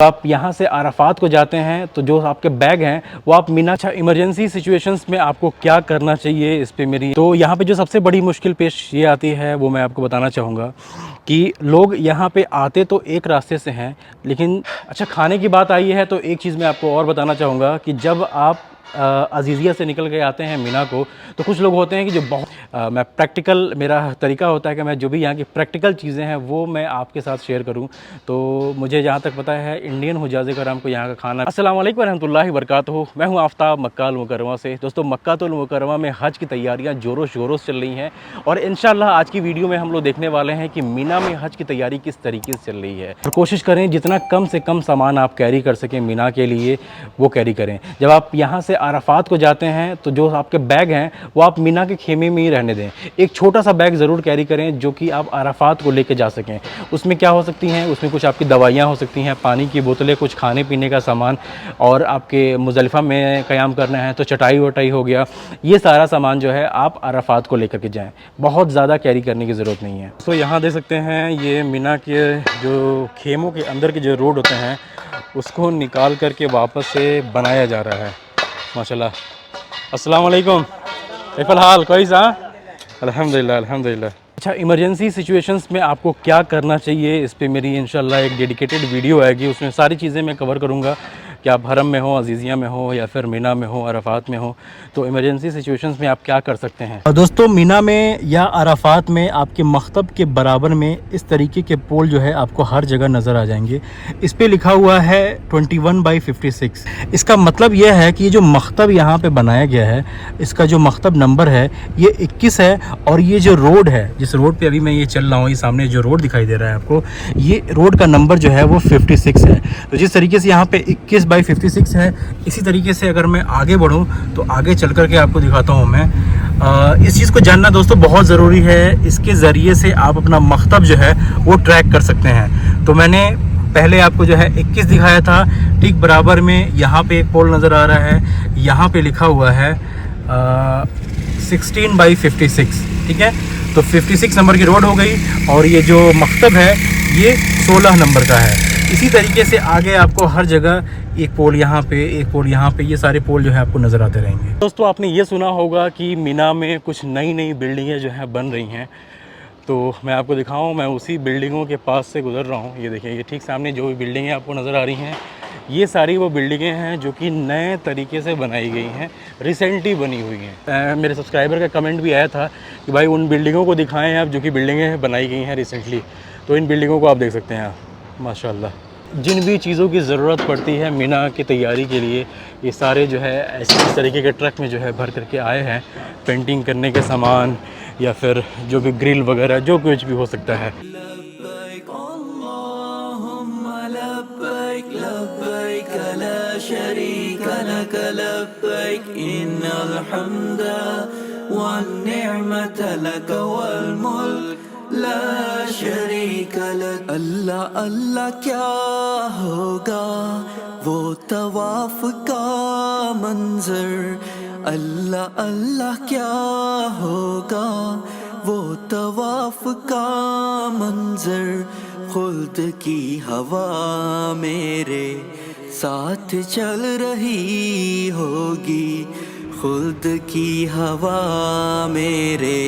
आप यहाँ से अराफात को जाते हैं तो जो आपके बैग हैं वो आप मीना इमरजेंसी सिचुएशंस में आपको क्या करना चाहिए, इस पे मेरी तो यहाँ पे जो सबसे बड़ी मुश्किल पेश ये आती है वो मैं आपको बताना चाहूँगा कि लोग यहाँ पे आते तो एक रास्ते से हैं, लेकिन अच्छा खाने की बात आई है तो एक चीज़ मैं आपको और बताना चाहूँगा कि जब आप अजीज़िया से निकल के आते हैं मीना को, तो कुछ लोग होते हैं कि जो बहुत मैं प्रैक्टिकल मेरा तरीका होता है कि मैं जो भी यहाँ की प्रैक्टिकल चीज़ें हैं वो मैं आपके साथ शेयर करूँ। तो मुझे जहाँ तक पता है इंडियन हुजाज़ कराम को यहाँ का खाना। अस्सलाम वालेकुम रहमतुल्लाहि वबरकातुहू। मैं हूँ आफ्ताब मक्का अल मुकर्रमा से। दोस्तों, मक्का अल मुकर्रमा में हज की तैयारियाँ ज़ोरों शोरों से चल रही हैं और इंशाअल्लाह आज की वीडियो में हम लोग देखने वाले हैं कि मीना में हज की तैयारी किस तरीके से चल रही है। तो कोशिश करें जितना कम से कम सामान आप कैरी कर सकें मीना के लिए वो कैरी करें। जब आप यहाँ से अराफात को जाते हैं तो जो आपके बैग हैं वो आप मीना के खेमे में ही रहने दें। एक छोटा सा बैग ज़रूर कैरी करें जो कि आप अराफात को लेके जा सकें। उसमें क्या हो सकती हैं, उसमें कुछ आपकी दवाइयाँ हो सकती हैं, पानी की बोतलें, कुछ खाने पीने का सामान, और आपके मुज़दलिफ़ा में क़याम करना है तो चटाई वटाई हो गया। ये सारा सामान जो है आप अराफात को लेकर के जाएँ, बहुत ज़्यादा कैरी करने की ज़रूरत नहीं है। तो यहाँ देख सकते हैं ये मीना के जो खेमों के अंदर के जो रोड होते हैं उसको निकाल करके वापस से बनाया जा रहा है माशाल्लाह। अस्सलाम वालेकुम, कैफ़ल हाल, कोइस? हाँ, अल्हम्दुलिल्लाह अल्हम्दुलिल्लाह। अच्छा, इमरजेंसी सिचुएशंस में आपको क्या करना चाहिए, इस पे मेरी इंशाल्लाह एक डेडिकेटेड वीडियो आएगी। उसमें सारी चीज़ें मैं कवर करूँगा कि आप हरम में हो, अजीज़िया में हो या फिर मीना में हो, अराफात में हो, तो इमरजेंसी सिचुएशंस में आप क्या कर सकते हैं। और दोस्तों, मीना में या अराफात में आपके मख्तब के बराबर में इस तरीके के पोल जो है आपको हर जगह नज़र आ जाएंगे। इस पे लिखा हुआ है 21/56। इसका मतलब यह है कि ये जो मख्तब यहाँ पे बनाया गया है, इसका जो मख्तब नंबर है ये 21 है, और ये जो रोड है, जिस रोड पे अभी मैं ये चल रहा हूँ, ये सामने जो रोड दिखाई दे रहा है आपको, ये रोड का नंबर जो है वो 56 है। तो जिस तरीके से यहाँ पे 21/56 है, इसी तरीके से अगर मैं आगे बढ़ूँ तो आगे चल कर के आपको दिखाता हूँ मैं। इस चीज़ को जानना दोस्तों बहुत ज़रूरी है। इसके ज़रिए से आप अपना मख्तब जो है वो ट्रैक कर सकते हैं। तो मैंने पहले आपको जो है 21 दिखाया था, ठीक बराबर में यहाँ पे एक पोल नज़र आ रहा है, यहाँ पे लिखा हुआ है 16/56, ठीक है। तो 56 नंबर की रोड हो गई, और ये जो मख्तब है ये 16 नंबर का है। इसी तरीके से आगे आपको हर जगह एक पोल यहाँ पे, एक पोल यहाँ पे, ये सारे पोल जो है आपको नज़र आते रहेंगे। दोस्तों, आपने ये सुना होगा कि मीना में कुछ नई नई बिल्डिंगें जो हैं बन रही हैं, तो मैं आपको दिखाऊं, मैं उसी बिल्डिंगों के पास से गुजर रहा हूं। ये देखिए, ये ठीक सामने जो भी बिल्डिंगें आपको नज़र आ रही हैं, ये सारी वो बिल्डिंगें हैं जो कि नए तरीके से बनाई गई हैं, रिसेंटली बनी हुई हैं। मेरे सब्सक्राइबर का कमेंट भी आया था कि भाई उन बिल्डिंगों को दिखाएं आप जो कि बिल्डिंगें बनाई गई हैं रिसेंटली। तो इन बिल्डिंगों को आप देख सकते हैं आप, माशाल्लाह। जिन भी चीज़ों की ज़रूरत पड़ती है मीना की तैयारी के लिए, ये सारे जो है ऐसे इस तरीके के ट्रक में जो है भर करके आए हैं। पेंटिंग करने के सामान या फिर जो भी ग्रिल वगैरह, जो कुछ भी हो सकता है। अल्लाह अल्लाह क्या होगा वो तवाफ का मंजर, अल्लाह अल्लाह क्या होगा वो तवाफ का मंजर, खुद की हवा मेरे साथ चल रही होगी, खुद की हवा मेरे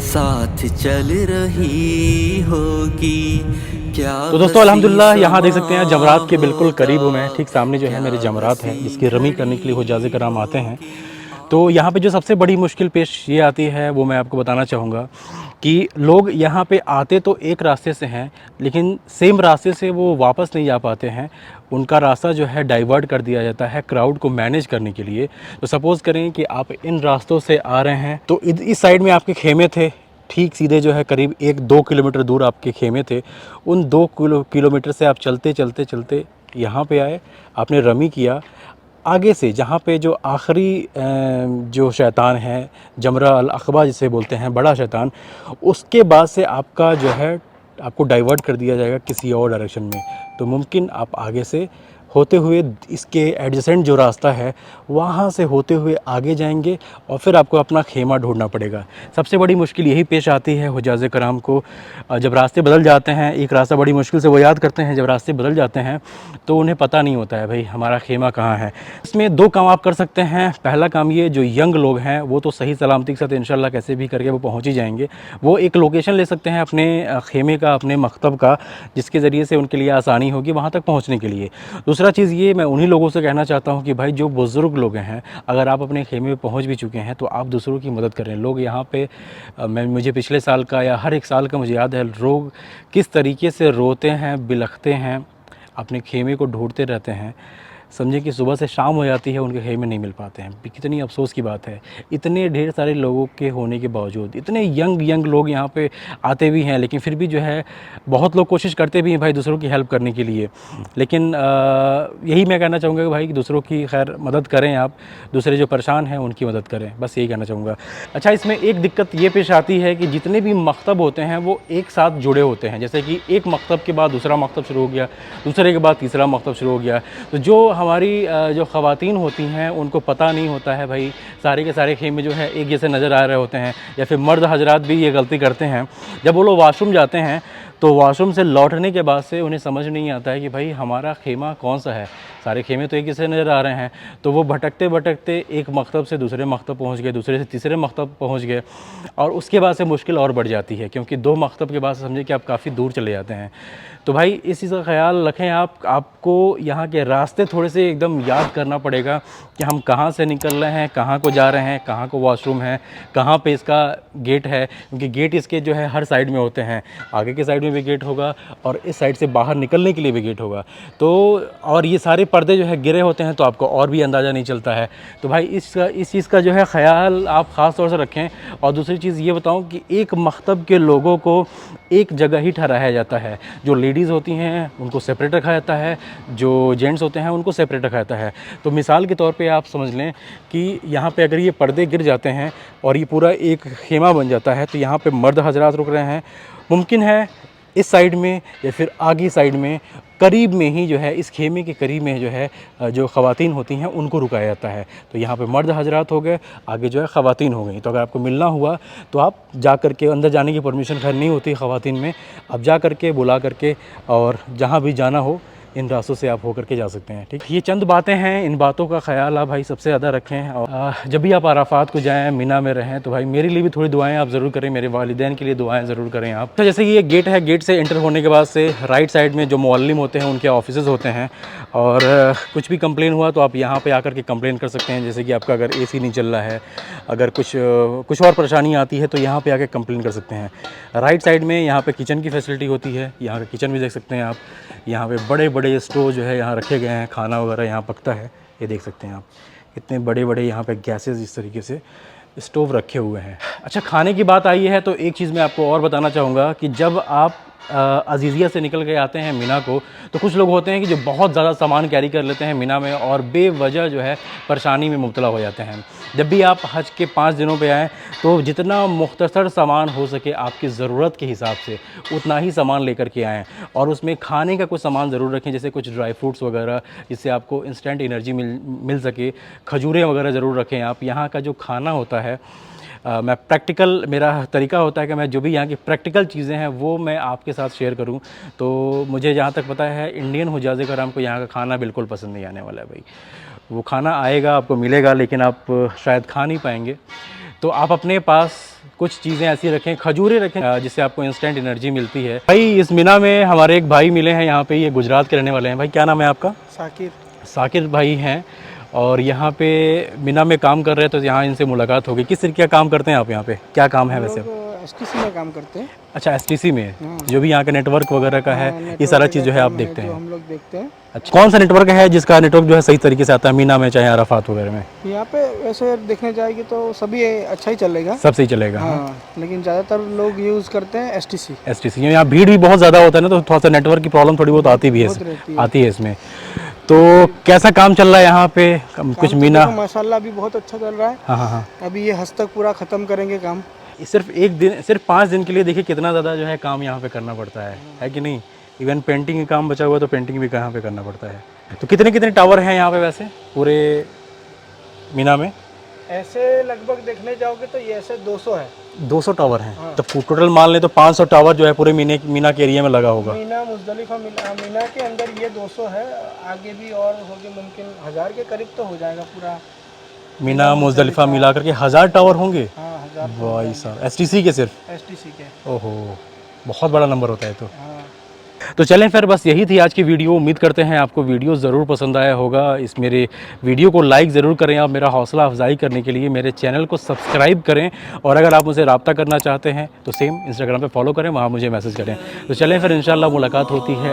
साथ चल रही होगी। क्या तो दोस्तों, अल्हम्दुलिल्लाह यहाँ देख सकते हैं जमरात के बिल्कुल करीब हूँ मैं। ठीक सामने जो है मेरे जमरात है जिसकी रमी करने के लिए हुजाज़ कराम आते हैं। तो यहाँ पे जो सबसे बड़ी मुश्किल पेश ये आती है वो मैं आपको बताना चाहूँगा कि लोग यहाँ पे आते तो एक रास्ते से हैं, लेकिन सेम रास्ते से वो वापस नहीं जा पाते हैं। उनका रास्ता जो है डाइवर्ट कर दिया जाता है क्राउड को मैनेज करने के लिए। तो सपोज़ करें कि आप इन रास्तों से आ रहे हैं, तो इस साइड में आपके खेमे थे, ठीक सीधे जो है करीब 1-2 किलोमीटर दूर आपके खेमे थे। उन 2 किलोमीटर से आप चलते चलते चलते यहाँ पे आए, आपने रमी किया। आगे से जहाँ पे जो आखिरी जो शैतान है, जमरा अल अक़बा जिसे बोलते हैं, बड़ा शैतान, उसके बाद से आपका जो है आपको डाइवर्ट कर दिया जाएगा किसी और डायरेक्शन में। तो मुमकिन आप आगे से होते हुए इसके एडजेसेंट जो रास्ता है वहाँ से होते हुए आगे जाएंगे और फिर आपको अपना खेमा ढूंढना पड़ेगा। सबसे बड़ी मुश्किल यही पेश आती है हुजाज कराम को, जब रास्ते बदल जाते हैं, एक रास्ता बड़ी मुश्किल से वो याद करते हैं, जब रास्ते बदल जाते हैं तो उन्हें पता नहीं होता है भाई हमारा खेमा कहाँ है। इसमें दो काम आप कर सकते हैं। पहला काम ये, जो यंग लोग हैं वो तो सही सलामती के साथ इंशाल्लाह कैसे भी करके वो पहुँच ही जाएंगे। वो एक लोकेशन ले सकते हैं अपने खेमे का, अपने मकतब का, जिसके ज़रिए से उनके लिए आसानी होगी वहाँ तक पहुँचने के लिए। दूसरा चीज़ ये, मैं उन्हीं लोगों से कहना चाहता हूँ कि भाई जो बुज़ुर्ग लोग हैं, अगर आप अपने खेमे में पहुँच भी चुके हैं तो आप दूसरों की मदद करें। लोग यहाँ पे मुझे पिछले साल का या हर एक साल का मुझे याद है, लोग किस तरीके से रोते हैं, बिलखते हैं, अपने खेमे को ढूंढते रहते हैं। समझे कि सुबह से शाम हो जाती है, उनके खेमे नहीं मिल पाते हैं। कितनी अफसोस की बात है। इतने ढेर सारे लोगों के होने के बावजूद, इतने यंग लोग यहाँ पे आते भी हैं, लेकिन फिर भी जो है बहुत लोग कोशिश करते भी हैं भाई दूसरों की हेल्प करने के लिए। लेकिन यही मैं कहना चाहूँगा कि भाई दूसरों की खैर मदद करें, आप दूसरे जो परेशान हैं उनकी मदद करें, बस यही कहना चाहूँगा। अच्छा, इसमें एक दिक्कत ये पेश आती है कि जितने भी मकतब होते हैं वो एक साथ जुड़े होते हैं। जैसे कि एक मकतब के बाद दूसरा मकतब शुरू हो गया, दूसरे के बाद तीसरा मकतब शुरू हो गया, तो जो हमारी जो ख़वातीन होती हैं उनको पता नहीं होता है भाई सारे के सारे खेमे जो है एक जैसे नज़र आ रहे होते हैं। या फिर मर्द हजरात भी ये गलती करते हैं, जब वो लोग वॉशरूम जाते हैं तो वॉशरूम से लौटने के बाद से उन्हें समझ नहीं आता है कि भाई हमारा खेमा कौन सा है। सारे खेमे तो एक जैसे नज़र आ रहे हैं, तो वो भटकते भटकते एक मकतब से दूसरे मकतब पहुंच गए, दूसरे से तीसरे मकतब पहुंच गए, और उसके बाद से मुश्किल और बढ़ जाती है, क्योंकि दो मकतब के बाद समझे कि आप काफ़ी दूर चले जाते हैं। तो भाई इस चीज़ का ख्याल रखें आपको यहाँ के रास्ते थोड़े से एकदम याद करना पड़ेगा कि हम कहाँ से निकल रहे हैं, कहाँ को जा रहे हैं, कहाँ को वॉशरूम है, कहाँ पे इसका गेट है, क्योंकि गेट इसके जो है हर साइड में होते हैं। आगे के साइड में भी गेट होगा और इस साइड से बाहर निकलने के लिए भी गेट होगा। तो और ये सारे पर्दे जो है गिरे होते हैं, तो आपको और भी अंदाज़ा नहीं चलता है। तो भाई इस चीज़ का जो है ख़याल आप ख़ास तौर से रखें। और दूसरी चीज़ ये बताऊँ कि एक मकतब के लोगों को एक जगह ही ठहराया जाता है। जो लेडीज़ होती हैं उनको सेपरेट रखा जाता है, जो जेंट्स होते हैं उनको सेपरेट रखा जाता है। तो मिसाल के तौर पे आप समझ लें कि यहाँ पे अगर ये पर्दे गिर जाते हैं और ये पूरा एक खेमा बन जाता है, तो यहाँ पे मर्द हजरात रुक रहे हैं, मुमकिन है इस साइड में या फिर आगे साइड में करीब में ही जो है, इस खेमे के करीब में जो है जो ख़वातीन होती हैं उनको रुकाया जाता है। तो यहाँ पे मर्द हजरात हो गए, आगे जो है ख़वातीन हो गई। तो अगर आपको मिलना हुआ तो आप जा कर के, अंदर जाने की परमिशन खैर नहीं होती ख़वातीन में, आप जा कर के बुला करके और जहाँ भी जाना हो इन रास्तों से आप होकर के जा सकते हैं। ठीक, ये चंद बातें हैं, इन बातों का ख्याल आप भाई सबसे ज़्यादा रखें। और जब भी आप अराफात को जाएं, मीना में रहें, तो भाई मेरे लिए भी थोड़ी दुआएं आप ज़रूर करें, मेरे वालिदैन के लिए दुआएं ज़रूर करें आप। तो जैसे कि ये गेट है, गेट से एंटर होने के बाद से राइट साइड में जो मुअल्लिम होते हैं उनके ऑफिसेज़ होते हैं, और कुछ भी कंप्लेन हुआ तो आप यहाँ पर आकर के कंप्लेन कर सकते हैं। जैसे कि आपका अगर AC नहीं चल रहा है, अगर कुछ और परेशानी आती है तो यहाँ पर आकर कंप्लेन कर सकते हैं। राइट साइड में यहाँ पर किचन की फैसिलिटी होती है, यहाँ का किचन भी देख सकते हैं आप। यहाँ पे बड़े बड़े स्टोव जो है यहाँ रखे गए हैं, खाना वगैरह यहाँ पकता है, ये देख सकते हैं आप। इतने बड़े बड़े यहाँ पे गैसेस इस तरीके से स्टोव रखे हुए हैं। अच्छा, खाने की बात आई है तो एक चीज़ मैं आपको और बताना चाहूँगा कि जब आप अजीज़िया से निकल के आते हैं मीना को, तो कुछ लोग होते हैं कि जो बहुत ज़्यादा सामान कैरी कर लेते हैं मीना में और बेवजह जो है परेशानी में मुब्तला हो जाते हैं। जब भी आप हज के 5 दिनों पे आएँ तो जितना मुख्तसर सामान हो सके आपकी ज़रूरत के हिसाब से उतना ही सामान लेकर के आएँ, और उसमें खाने का कुछ सामान ज़रूर रखें, जैसे कुछ ड्राई फ्रूट्स वगैरह, जिससे आपको इंस्टेंट एनर्जी मिल सके। खजूरें वगैरह ज़रूर रखें आप। यहाँ का जो खाना होता है, मैं प्रैक्टिकल, मेरा तरीका होता है कि मैं जो भी यहाँ की प्रैक्टिकल चीज़ें हैं वो मैं आपके साथ शेयर करूँ। तो मुझे जहाँ तक पता है इंडियन हुजाज़ कराम को यहाँ का खाना बिल्कुल पसंद नहीं आने वाला है भाई। वो खाना आएगा, आपको मिलेगा, लेकिन आप शायद खा नहीं पाएंगे। तो आप अपने पास कुछ चीज़ें ऐसी रखें, खजूरें रखें, जिससे आपको इंस्टेंट एनर्जी मिलती है। भाई इस मीना में हमारे एक भाई मिले हैं यहाँ पे, ये गुजरात के रहने वाले हैं। भाई क्या नाम है आपका? साकिर भाई हैं, और यहाँ पे मीना में काम कर रहे हैं, तो यहाँ इनसे मुलाकात होगी। किस तरीके का काम करते हैं आप यहाँ पे, क्या काम है वैसे? STC में काम करते हैं। अच्छा, STC में जो भी यहाँ का नेटवर्क वगैरह का है, ये सारा चीज़ जो है आप देखते हैं? हम लोग देखते हैं। अच्छा, कौन सा नेटवर्क है जिसका नेटवर्क जो है सही तरीके से आता है मीना में, चाहे अराफात वगैरह में? यहाँ पे वैसे देखने जाएगी तो सभी अच्छा ही चलेगा, सब सही चलेगा। हाँ, लेकिन ज़्यादातर लोग यूज़ करते हैं STC। यहाँ भीड़ भी बहुत ज़्यादा होता है ना, तो थोड़ा सा नेटवर्क की प्रॉब्लम थोड़ी बहुत आती भी है, आती है इसमें। तो कैसा काम चल रहा है यहाँ पे? कुछ मीना माशाल्लाह अभी बहुत अच्छा चल रहा है। हाँ। अभी ये हज तक पूरा ख़त्म करेंगे काम। सिर्फ 5 दिन के लिए देखिए कितना ज़्यादा जो है काम यहाँ पे करना पड़ता है कि नहीं? इवन पेंटिंग का काम बचा हुआ तो पेंटिंग भी यहाँ पे करना पड़ता है। तो कितने कितने टावर हैं यहाँ पे वैसे पूरे मीना में? ऐसे लगभग देखने जाओगे तो ये ऐसे 200 है। 200 टावर हैं। हाँ। तो टोटल मान लें तो 500 टावर जो है पूरे मीना के एरिया में लगा होगा। मीना मुजदलिफा मीना के अंदर ये 200 है, आगे भी और होगी, मुमकिन 1000 के करीब तो हो जाएगा पूरा। मीना मुजदलिफा मिला करके 1000 टावर होंगे? हाँ 1000 भाई साहब, एसटीसी के सिर्फ? STC के। ओहो, बहुत बड़ा नंबर होता है तो। हाँ। तो चलें फिर, बस यही थी आज की वीडियो। उम्मीद करते हैं आपको वीडियो ज़रूर पसंद आया होगा। इस मेरे वीडियो को लाइक ज़रूर करें आप मेरा हौसला अफजाई करने के लिए। मेरे चैनल को सब्सक्राइब करें और अगर आप मुझसे रब्ता करना चाहते हैं तो सेम इंस्टाग्राम पे फॉलो करें, वहाँ मुझे मैसेज करें। तो चलें फिर, इंशाल्लाह मुलाकात होती है